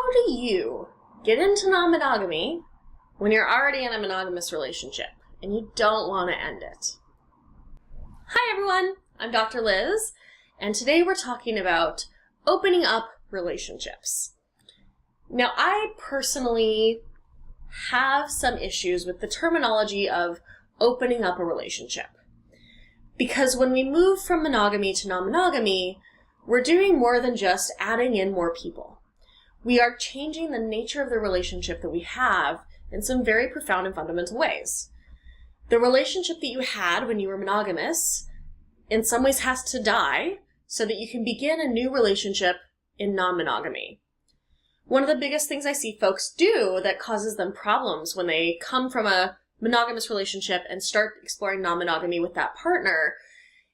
How do you get into non-monogamy when you're already in a monogamous relationship and you don't want to end it? Hi everyone, I'm Dr. Liz, and today we're talking about opening up relationships. Now, I personally have some issues with the terminology of opening up a relationship. Because when we move from monogamy to non-monogamy, we're doing more than just adding in more people. We are changing the nature of the relationship that we have in some very profound and fundamental ways. The relationship that you had when you were monogamous in some ways has to die so that you can begin a new relationship in non-monogamy. One of the biggest things I see folks do that causes them problems when they come from a monogamous relationship and start exploring non-monogamy with that partner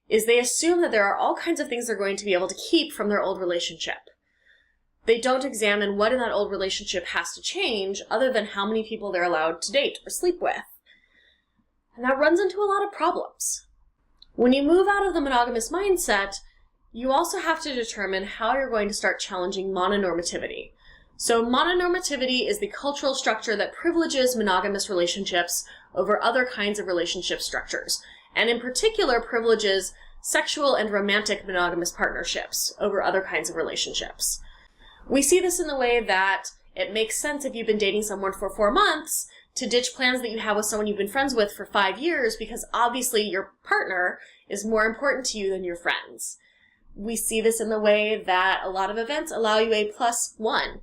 is they assume that there are all kinds of things they're going to be able to keep from their old relationship. They don't examine what in that old relationship has to change other than how many people they're allowed to date or sleep with. And that runs into a lot of problems. When you move out of the monogamous mindset, you also have to determine how you're going to start challenging mononormativity. So mononormativity is the cultural structure that privileges monogamous relationships over other kinds of relationship structures, and in particular privileges sexual and romantic monogamous partnerships over other kinds of relationships. We see this in the way that it makes sense if you've been dating someone for 4 months to ditch plans that you have with someone you've been friends with for 5 years because obviously your partner is more important to you than your friends. We see this in the way that a lot of events allow you a +1.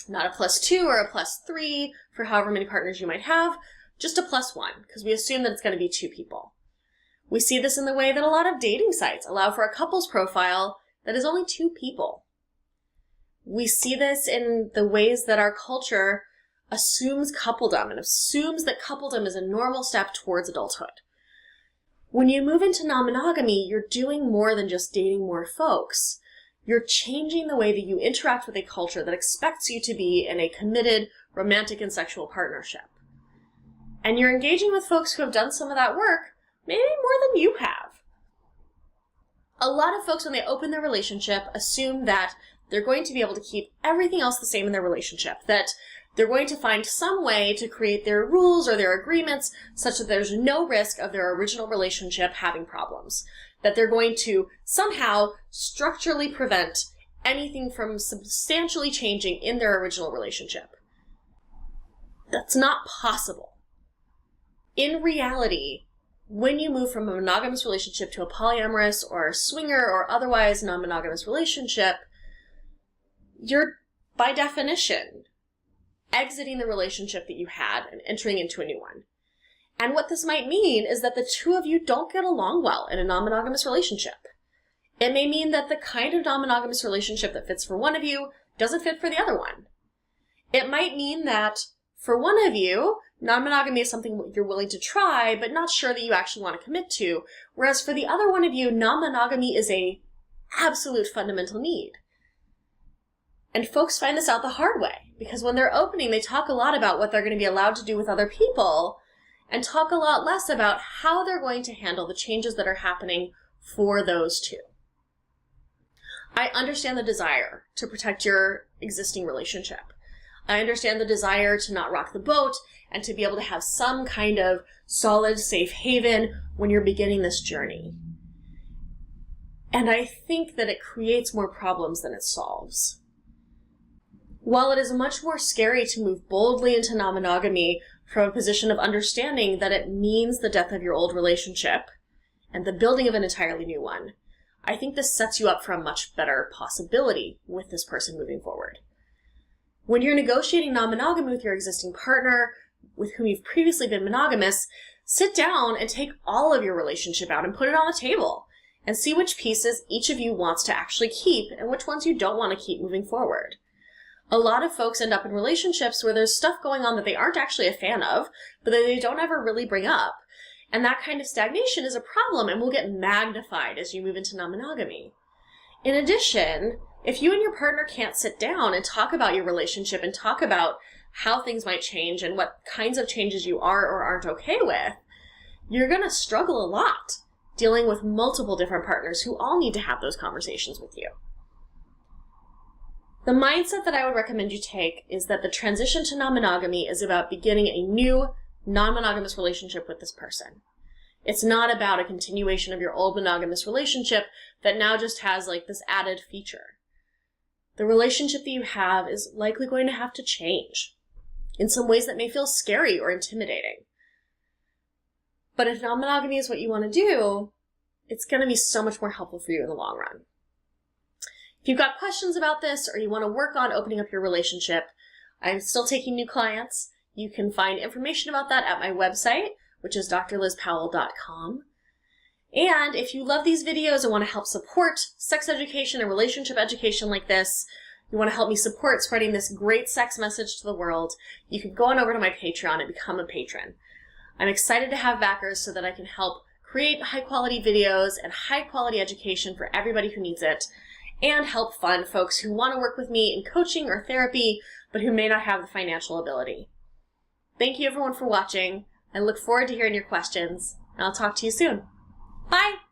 Not a +2 or a +3 for however many partners you might have, just a +1, because we assume that it's going to be 2 people. We see this in the way that a lot of dating sites allow for a couples profile that is only 2 people. We see this in the ways that our culture assumes coupledom and assumes that coupledom is a normal step towards adulthood. When you move into non-monogamy, you're doing more than just dating more folks. You're changing the way that you interact with a culture that expects you to be in a committed romantic and sexual partnership. And you're engaging with folks who have done some of that work, maybe more than you have. A lot of folks, when they open their relationship, assume that they're going to be able to keep everything else the same in their relationship, that they're going to find some way to create their rules or their agreements such that there's no risk of their original relationship having problems, that they're going to somehow structurally prevent anything from substantially changing in their original relationship. That's not possible. In reality, when you move from a monogamous relationship to a polyamorous or swinger or otherwise non-monogamous relationship, you're, by definition, exiting the relationship that you had and entering into a new one. And what this might mean is that the two of you don't get along well in a non-monogamous relationship. It may mean that the kind of non-monogamous relationship that fits for one of you doesn't fit for the other one. It might mean that for one of you, non-monogamy is something you're willing to try, but not sure that you actually want to commit to, whereas for the other one of you, non-monogamy is an absolute fundamental need. And folks find this out the hard way, because when they're opening, they talk a lot about what they're going to be allowed to do with other people, and talk a lot less about how they're going to handle the changes that are happening for those two. I understand the desire to protect your existing relationship. I understand the desire to not rock the boat and to be able to have some kind of solid, safe haven when you're beginning this journey. And I think that it creates more problems than it solves. While it is much more scary to move boldly into non-monogamy from a position of understanding that it means the death of your old relationship and the building of an entirely new one, I think this sets you up for a much better possibility with this person moving forward. When you're negotiating non-monogamy with your existing partner, with whom you've previously been monogamous, sit down and take all of your relationship out and put it on the table and see which pieces each of you wants to actually keep and which ones you don't want to keep moving forward. A lot of folks end up in relationships where there's stuff going on that they aren't actually a fan of, but that they don't ever really bring up. And that kind of stagnation is a problem and will get magnified as you move into non-monogamy. In addition, if you and your partner can't sit down and talk about your relationship and talk about how things might change and what kinds of changes you are or aren't okay with, you're going to struggle a lot dealing with multiple different partners who all need to have those conversations with you. The mindset that I would recommend you take is that the transition to non-monogamy is about beginning a new non-monogamous relationship with this person. It's not about a continuation of your old monogamous relationship that now just has like this added feature. The relationship that you have is likely going to have to change in some ways that may feel scary or intimidating. But if non-monogamy is what you want to do, it's going to be so much more helpful for you in the long run. If you've got questions about this or you want to work on opening up your relationship, I'm still taking new clients. You can find information about that at my website, which is drlizpowell.com. And if you love these videos and want to help support sex education and relationship education like this, you want to help me support spreading this great sex message to the world, you can go on over to my Patreon and become a patron. I'm excited to have backers so that I can help create high-quality videos and high-quality education for everybody who needs it, and help fund folks who want to work with me in coaching or therapy, but who may not have the financial ability. Thank you everyone for watching. I look forward to hearing your questions, and I'll talk to you soon. Bye!